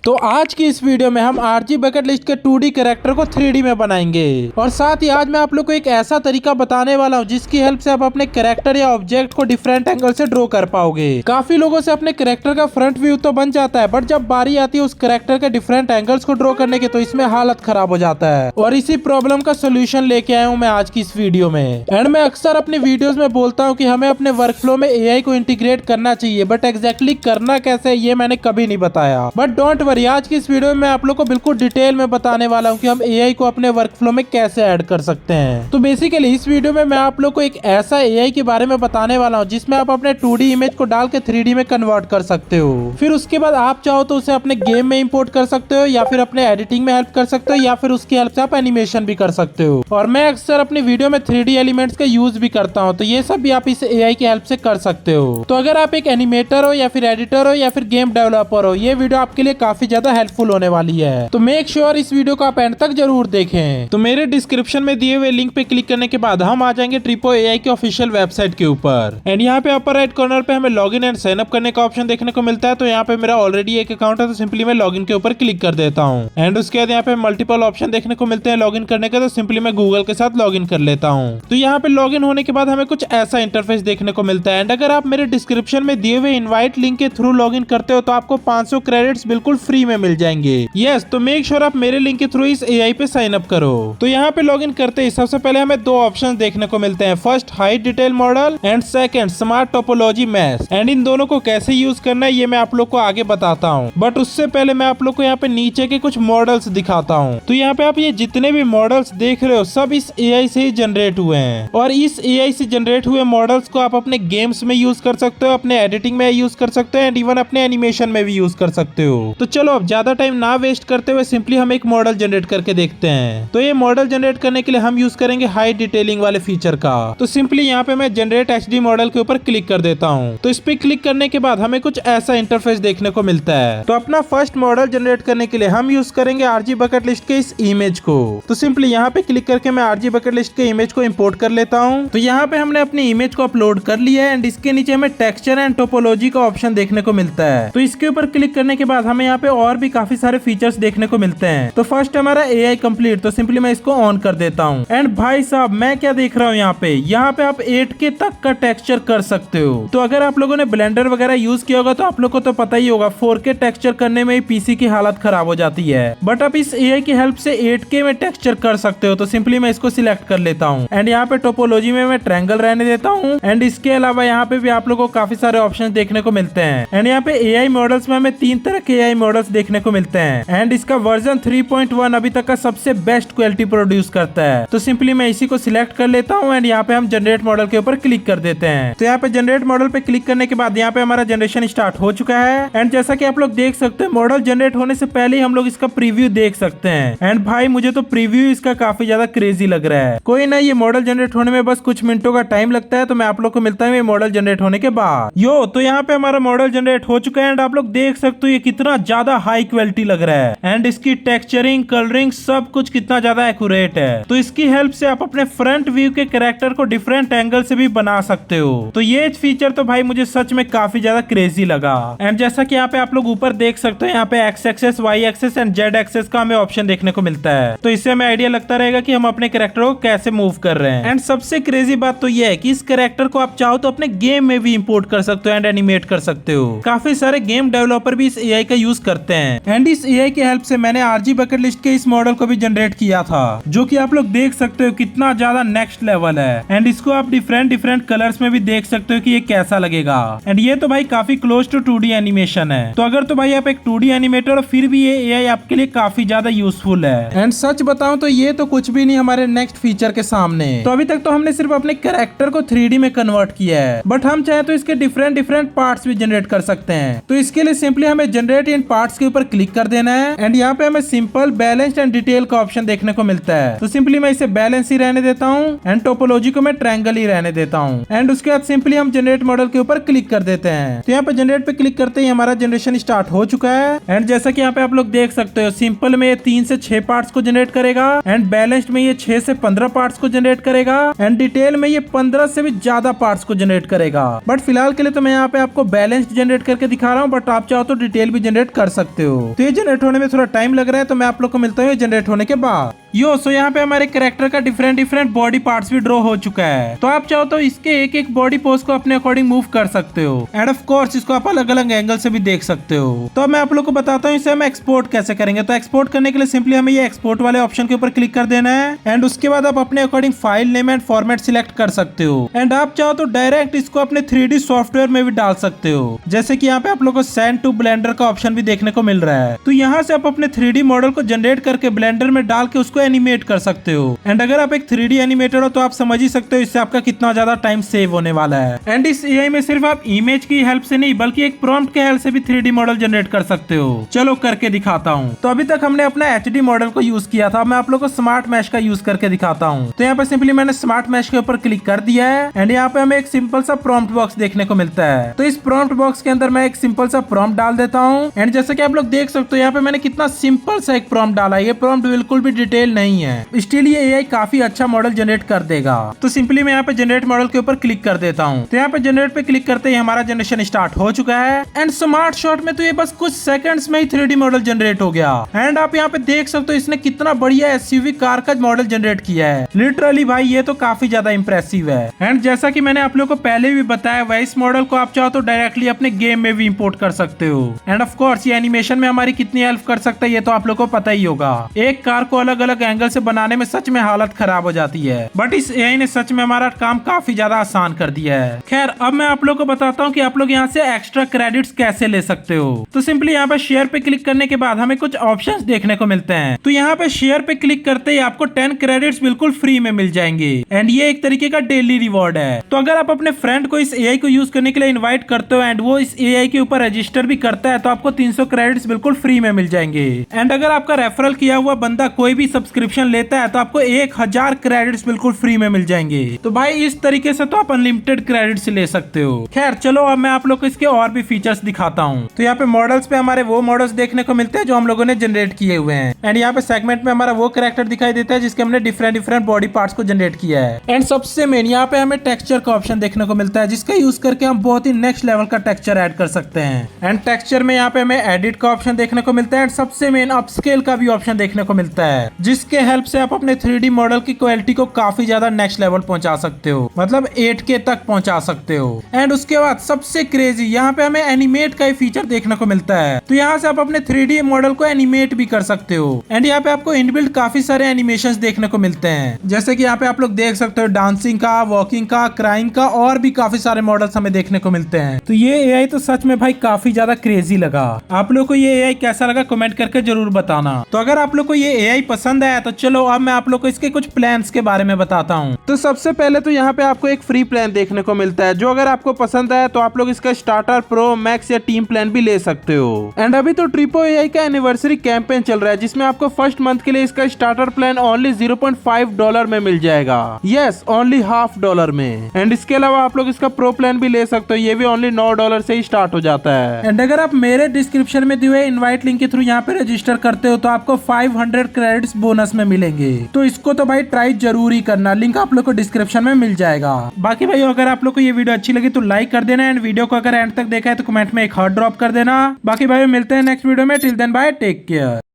तो आज की इस वीडियो में हम आरजी बकेट लिस्ट के 2D कैरेक्टर को 3D में बनाएंगे और साथ ही आज मैं आप लोग को एक ऐसा तरीका बताने वाला हूँ जिसकी हेल्प से आप अपने कैरेक्टर या ऑब्जेक्ट को डिफरेंट एंगल से ड्रॉ कर पाओगे। काफी लोगों से अपने कैरेक्टर का फ्रंट व्यू तो बन जाता है, बट जब बारी आती है उस कैरेक्टर के डिफरेंट एंगल्स को ड्रॉ करने की तो इसमें हालत खराब हो जाता है। और इसी प्रॉब्लम का सोल्यूशन लेके आया हूँ मैं आज की इस वीडियो में। एंड मैं अक्सर अपनी वीडियोस में बोलता हूँ कि हमें अपने वर्क फ्लो में एआई को इंटीग्रेट करना चाहिए, बट एग्जैक्टली करना कैसे ये मैंने कभी नहीं बताया। बट डोंट वरी, आज की इस वीडियो में मैं आप लोग को बिल्कुल डिटेल में बताने वाला हूँ कि हम एआई को अपने वर्क फ्लो में कैसे ऐड कर सकते हैं। तो बेसिकली इस वीडियो में मैं आप लोग को एक ऐसा एआई के बारे में बताने वाला हूँ जिसमें आप अपने 2D इमेज को डाल के 3D में कन्वर्ट कर सकते हो। फिर उसके बाद आप चाहो तो उसे अपने गेम में इंपोर्ट कर सकते हो, या फिर अपने एडिटिंग में हेल्प कर सकते हो, या फिर उसकी हेल्प से आप एनिमेशन भी कर सकते हो। और मैं अक्सर अपनी वीडियो में 3D एलिमेंट्स का यूज भी करता हूँ, तो ये सब भी आप इस एआई की हेल्प से कर सकते हो। तो अगर आप एक एनिमेटर हो, या फिर एडिटर हो, या फिर गेम डेवलपर हो, ये वीडियो आपके लिए काफी ज्यादा हेल्पफुल होने वाली है। तो मेक श्योर इस वीडियो को आप एंड तक जरूर देखें। तो मेरे डिस्क्रिप्शन में दिए हुए लिंक पे क्लिक करने के बाद हम आ जाएंगे ट्रिपो एआई के ऑफिशियल वेबसाइट के ऊपर। एंड यहाँ पे अपर राइट कॉर्नर पे हमें लॉगिन एंड साइन अप करने का ऑप्शन देखने को मिलता है। तो यहाँ पे मेरा ऑलरेडी एक अकाउंट है, तो सिंपली मैं लॉगिन के ऊपर क्लिक कर देता हूँ। एंड उसके बाद यहाँ पे मल्टीपल ऑप्शन देखने को मिलते हैं लॉगिन करने के, तो सिंपली मैं गूगल के साथ लॉगिन कर लेता हूँ। तो यहाँ पे लॉगिन होने के बाद हमें कुछ ऐसा इंटरफेस देखने को मिलता है। एंड अगर आप मेरे डिस्क्रिप्शन में दिए हुए इनवाइट लिंक के थ्रू लॉगिन करते हो तो आपको 500 क्रेडिट्स बिल्कुल फ्री में मिल जाएंगे। यस, तो मेक श्योर आप मेरे लिंक के थ्रू इस एआई पे साइन अप करो। तो यहाँ पे लॉगिन करते ही सबसे पहले हमें दो ऑप्शन देखने को मिलते हैं, first high detail model and second smart topology mesh. And इन दोनों को कैसे यूज करना है ये मैं आप लोग को आगे बताता हूँ, बट उससे पहले मैं आप लोग को यहाँ पे नीचे के कुछ मॉडल्स दिखाता हूँ। तो यहाँ पे आप ये जितने भी मॉडल्स देख रहे हो सब इस एआई से ही जनरेट हुए हैं, और इस एआई से जनरेट हुए मॉडल्स को आप अपने गेम्स में यूज कर सकते हो, अपने एडिटिंग में यूज कर सकते हो, एंड इवन अपने एनिमेशन में भी यूज कर सकते हो। तो चलो अब ज्यादा टाइम ना वेस्ट करते हुए सिंपली हम एक मॉडल जनरेट करके देखते हैं। तो ये मॉडल जनरेट करने के लिए हम यूज करेंगे हाई डिटेलिंग वाले फीचर का। तो सिंपली यहाँ पे मैं जनरेट एचडी मॉडल के ऊपर क्लिक कर देता हूँ। तो इस पे क्लिक करने के बाद हमें कुछ ऐसा इंटरफेस देखने को मिलता है। तो अपना फर्स्ट मॉडल जनरेट करने के लिए हम यूज करेंगे आरजी बकेट लिस्ट के इस इमेज को। तो सिंपली यहाँ पे क्लिक करके मैं आरजी बकेट लिस्ट के इमेज को इंपोर्ट कर लेता हूँ। तो यहाँ पे हमने अपनी इमेज को अपलोड कर लिया है। एंड इसके नीचे हमें टेक्सचर एंड टोपोलॉजी का ऑप्शन देखने को मिलता है। तो इसके ऊपर क्लिक करने के बाद हमें यहाँ पे और भी काफी सारे फीचर्स देखने को मिलते हैं। तो फर्स्ट हमारा एआई कंप्लीट, तो सिंपली मैं इसको ऑन कर देता हूँ। एंड भाई साहब मैं क्या देख रहा हूँ यहाँ पे आप 8K तक का टेक्सचर कर सकते हो। तो अगर आप लोगों ने ब्लेंडर वगैरह यूज किया होगा तो आप लोग को तो पता ही होगा 4K टेक्सचर करने में ही पीसी की हालत खराब हो जाती है, बट आप इस एआई की हेल्प से 8K में टेक्सचर कर सकते हो। तो सिंपली मैं इसको सिलेक्ट कर लेता हूँ। एंड यहाँ पे टोपोलॉजी में मैं ट्रायंगल रहने देता हूँ। एंड इसके अलावा यहाँ पे भी आप लोगों को काफी सारे ऑप्शन देखने को मिलते हैं। एंड यहाँ पे एआई मॉडल्स में हमें 3 तरह के एआई मॉडल्स देखने को मिलते हैं। एंड इसका वर्जन 3.1 अभी तक का सबसे बेस्ट क्वालिटी प्रोड्यूस करता है। तो सिंपली मैं इसी को सिलेक्ट कर लेता हूँ। एंड यहाँ पे हम जनरेट मॉडल के ऊपर क्लिक कर देते हैं। तो यहाँ पे जनरेट मॉडल पे क्लिक करने के बाद यहाँ पे हमारा जनरेशन स्टार्ट हो चुका है। एंड जैसा कि आप लोग देख सकते हैं मॉडल जनरेट होने से पहले ही हम लोग इसका प्रीव्यू देख सकते हैं। एंड भाई मुझे तो प्रीव्यू इसका काफी ज्यादा क्रेजी लग रहा है। कोई ना, ये मॉडल जनरेट होने में बस कुछ मिनटों का टाइम लगता है। तो मैं आप लोग को मिलता हूँ ये मॉडल जनरेट होने के बाद। तो यहाँ पे हमारा मॉडल जनरेट हो चुका है। एंड आप लोग देख सकते हो ये कितना ज्यादा हाई क्वालिटी लग रहा है। एंड इसकी टेक्सचरिंग, कलरिंग सब कुछ कितना ज्यादा एक्यूरेट है। तो इसकी हेल्प से आप अपने फ्रंट व्यू के कैरेक्टर को डिफरेंट एंगल से भी बना सकते हो। तो ये फीचर तो भाई मुझे सच में काफी ज्यादा क्रेजी लगा। एंड जैसा कि यहाँ पे आप लोग ऊपर देख सकते हो यहाँ पे X axis, Y axis and Z axis का हमें ऑप्शन देखने को मिलता है। तो इससे हमें आइडिया लगता रहेगा कि हम अपने कैरेक्टर को कैसे मूव कर रहे हैं। एंड सबसे क्रेजी बात तो ये है कि इस कैरेक्टर को आप चाहो तो अपने गेम में भी इंपोर्ट कर सकते हो एंड एनिमेट कर सकते हो। काफी सारे गेम डेवलपर भी इस एआई का यूज करते हैं। एंड इस एआई की हेल्प से मैंने आरजी बकेट लिस्ट के इस मॉडल को भी जनरेट किया था, जो कि आप लोग देख सकते हो कितना ज्यादा नेक्स्ट लेवल है। एंड इसको आप डिफरेंट कलर्स में भी देख सकते हो कि ये कैसा लगेगा। एंड ये तो भाई काफी क्लोज टू 2D एनिमेशन है। तो अगर तो भाई आप एक 2D एनिमेटर हो फिर भी ये एआई आपके लिए काफी ज्यादा यूजफुल है। एंड सच बताऊं तो ये तो कुछ भी नहीं हमारे नेक्स्ट फीचर के सामने। तो अभी तक तो हमने सिर्फ अपने कैरेक्टर को 3D में कन्वर्ट किया है, बट हम चाहे तो इसके डिफरेंट पार्ट्स भी जनरेट कर सकते हैं। तो इसके लिए सिंपली हमें जनरेट इन पार्ट्स के ऊपर क्लिक कर देना है। एंड यहाँ पे हमें सिंपल, बैलेंस्ड एंड डिटेल का ऑप्शन देखने को मिलता है। तो सिंपली मैं इसे बैलेंस ही रहने देता हूँ। एंड टोपोलॉजी को मैं ट्रायंगल ही रहने देता हूँ। एंड उसके बाद सिंपली हम जनरेट मॉडल के ऊपर क्लिक कर देते हैं। तो यहाँ पे जनरेट पे क्लिक करते ही हमारा जनरेशन स्टार्ट हो चुका है। एंड जैसा कि यहाँ पे आप लोग देख सकते हो सिंपल में ये 3 से 6 पार्ट्स को जनरेट करेगा। एंड बैलेंस्ड में ये 6 से 15 पार्ट्स को जनरेट करेगा। एंड डिटेल में ये 15 से भी ज्यादा पार्ट्स को जनरेट करेगा। बट फिलहाल के लिए तो मैं यहाँ पे आपको बैलेंस्ड जनरेट करके दिखा रहा हूँ, बट आप चाहो तो डिटेल भी जनरेट कर सकते हो। तो ये जनरेट होने में थोड़ा टाइम लग रहा है, तो मैं आप लोग को मिलता हूँ जनरेट होने के बाद। सो यहाँ पे हमारे कैरेक्टर का डिफरेंट बॉडी पार्ट्स भी ड्रॉ हो चुका है। तो आप चाहो तो इसके एक एक बॉडी पोज को अपने अकॉर्डिंग मूव कर सकते हो एंड ऑफ कोर्स इसको आप अलग अलग एंगल से भी देख सकते हो। तो मैं आप लोग को बताता हूँ इसे हम एक्सपोर्ट कैसे करेंगे। तो एक्सपोर्ट करने के लिए सिंपली हमें ये एक्सपोर्ट वाले ऑप्शन के ऊपर क्लिक कर देना है एंड उसके बाद आप अपने according file name and format select कर सकते हो एंड आप चाहो तो डायरेक्ट इसको अपने 3D सॉफ्टवेयर में भी डाल सकते हो। जैसे कि यहाँ पे आप लोग को सेंड टू ब्लेंडर का ऑप्शन भी देखने को मिल रहा है। तो यहाँ से आप अपने 3D मॉडल को जनरेट करके ब्लेंडर में डाल के उसको एनिमेट कर सकते हो एंड अगर आप एक 3D एनिमेटर हो तो आप समझ ही सकते हो इससे आपका कितना ज्यादा टाइम सेव होने वाला है। एंड इस एआई में सिर्फ आप इमेज की हेल्प से नहीं बल्कि एक प्रॉम्प्ट के हेल्प से भी 3D मॉडल जनरेट कर सकते हो। चलो करके दिखाता हूँ। तो अभी तक हमने अपना HD मॉडल को यूज किया था, मैं आप लोग को स्मार्ट मैश का यूज करके दिखाता हूँ। तो यहाँ पे सिंपली मैंने स्मार्ट मैश के ऊपर क्लिक कर दिया है एंड यहाँ पे हमें एक सिंपल सा प्रॉम्प्ट बॉक्स देखने को मिलता है। तो इस प्रॉम्प्ट बॉक्स के अंदर मैं एक सिंपल सा प्रॉम्प्ट डाल देता हूँ एंड जैसे कि आप लोग देख सकते हो यहाँ पे मैंने कितना सिंपल सा एक प्रॉम्प्ट डाला है। ये प्रॉम्प्ट बिल्कुल भी डिटेल नहीं है, स्टिल ये एआई काफी अच्छा मॉडल जनरेट कर देगा। तो सिंपली मैं यहाँ पे जनरेट मॉडल के ऊपर क्लिक कर देता हूँ। तो यहाँ पे जनरेट पे क्लिक करते ही हमारा जनरेशन स्टार्ट हो चुका है एंड स्मार्ट शॉट में तो ये बस कुछ सेकंड्स में ही 3D मॉडल जनरेट हो गया एंड आप यहाँ पे देख सकते हो इसने कितना बढ़िया एसयूवी कार का मॉडल जनरेट किया है। लिटरली भाई ये तो काफी ज्यादा इंप्रेसिव है एंड जैसा कि मैंने आप लोग को पहले भी बताया वह इस मॉडल को आप चाहो तो डायरेक्टली अपने गेम में भी इंपोर्ट कर सकते हो एंड ऑफ कोर्स ये एनिमेशन में हमारी कितनी हेल्प कर सकता है ये तो आप लोग को पता ही होगा। एक कार को अलग अलग एंगल से बनाने में सच में हालत खराब हो जाती है, बट इस एआई ने सच में हमारा काम काफी ज्यादा आसान कर दिया है। खैर अब मैं आप लोग को बताता हूँ कि आप लोग यहाँ से एक्स्ट्रा क्रेडिट्स कैसे ले सकते हो। तो सिंपली यहाँ पे शेयर पे क्लिक करने के बाद हमें कुछ ऑप्शंस देखने को मिलते हैं। तो यहाँ पे शेयर पे क्लिक करते ही आपको 10 क्रेडिट्स बिल्कुल फ्री में मिल जाएंगे एंड ये एक तरीके का डेली रिवॉर्ड है। तो अगर आप अपने फ्रेंड को इस एआई को यूज करने के लिए इन्वाइट करते हो एंड वो इस एआई के ऊपर रजिस्टर भी करता है तो आपको 300 क्रेडिट्स बिल्कुल फ्री में मिल जाएंगे एंड अगर आपका रेफरल किया हुआ बंदा कोई भी सब्सक्रिप्शन लेता है तो आपको 1000 क्रेडिट्स बिल्कुल फ्री में मिल जाएंगे। तो भाई इस तरीके से तो आप अनलिमिटेड क्रेडिट्स ले सकते हो। खैर चलो अब मैं आप लोग को इसके और भी फीचर्स दिखाता हूँ। तो यहाँ पे मॉडल्स पे हमारे वो मॉडल्स देखने को मिलते हैं जो हम लोगों ने जनरेट किए हुए हैं एंड यहाँ पे सेगमेंट में हमारा वो कैरेक्टर दिखाई देता है जिसके हमने डिफरेंट बॉडी पार्ट्स को जनरेट किया है एंड सबसे मेन यहाँ पे हमें टेक्सचर का ऑप्शन देखने को मिलता है जिसका यूज करके हम बहुत ही नेक्स्ट लेवल का टेक्सचर ऐड कर सकते हैं एंड टेक्सचर में यहाँ पे हमें एडिट का ऑप्शन देखने को मिलता है एंड सबसे मेन अपस्केल का भी ऑप्शन देखने को मिलता है जिसके हेल्प से आप अपने 3D मॉडल की क्वालिटी को काफी ज्यादा नेक्स्ट लेवल पहुंचा सकते हो, मतलब 8K तक पहुंचा सकते हो। एंड उसके बाद सबसे क्रेजी यहाँ पे हमें एनिमेट का फीचर देखने को मिलता है। तो यहाँ से आप अपने 3D मॉडल को एनिमेट भी कर सकते हो एंड यहाँ पे आपको इनबिल्ट काफी सारे एनिमेशंस देखने को मिलते हैं जैसे कि यहाँ पे आप लोग देख सकते हो डांसिंग का, वॉकिंग का, क्राइम का और भी काफी सारे मॉडल्स हमें देखने को मिलते हैं। तो ये एआई तो सच में भाई काफी ज्यादा क्रेजी लगा। आप लोग को ये एआई कैसा लगा कमेंट करके जरूर बताना। तो अगर आप लोग को ये एआई पसंद आया तो चलो अब मैं आप लोग को इसके कुछ प्लान्स के बारे में बताता हूँ। तो सबसे पहले तो यहाँ पे आपको एक फ्री प्लान देखने को मिलता है जो अगर आपको पसंद आया तो आप लोग इसका स्टार्टर, प्रो, मैक्स या टीम प्लान भी ले सकते हो। एंड अभी तो ट्रिपो एआई का एनिवर्सरी कैंपेन चल रहा है जिसमें आपको फर्स्ट मंथ के लिए इसका स्टार्टर प्लान ओनली $0.5 में मिल जाएगा। यस, ओनली $0.5 में। एंड इसके अलावा आप लोग इसका प्रो प्लान भी ले सकते हो, ये भी ओनली $9 से ही स्टार्ट हो जाता है। एंड अगर आप मेरे डिस्क्रिप्शन में दिए हुए इनवाइट लिंक के थ्रू यहाँ पे रजिस्टर करते हो तो आपको 500 क्रेडिट्स बोनस में मिलेंगे। तो इसको तो भाई ट्राई जरूर ही करना, लिंक आप लोग को डिस्क्रिप्शन में मिल जाएगा। बाकी भाई अगर आप लोग को ये वीडियो अच्छी लगी तो लाइक कर देना एंड वीडियो को अगर एंड तक देखा है तो कमेंट में एक हार्ट ड्रॉप कर देना। बाकी भाई मिलते हैं नेक्स्ट वीडियो में। Till then bye, take care.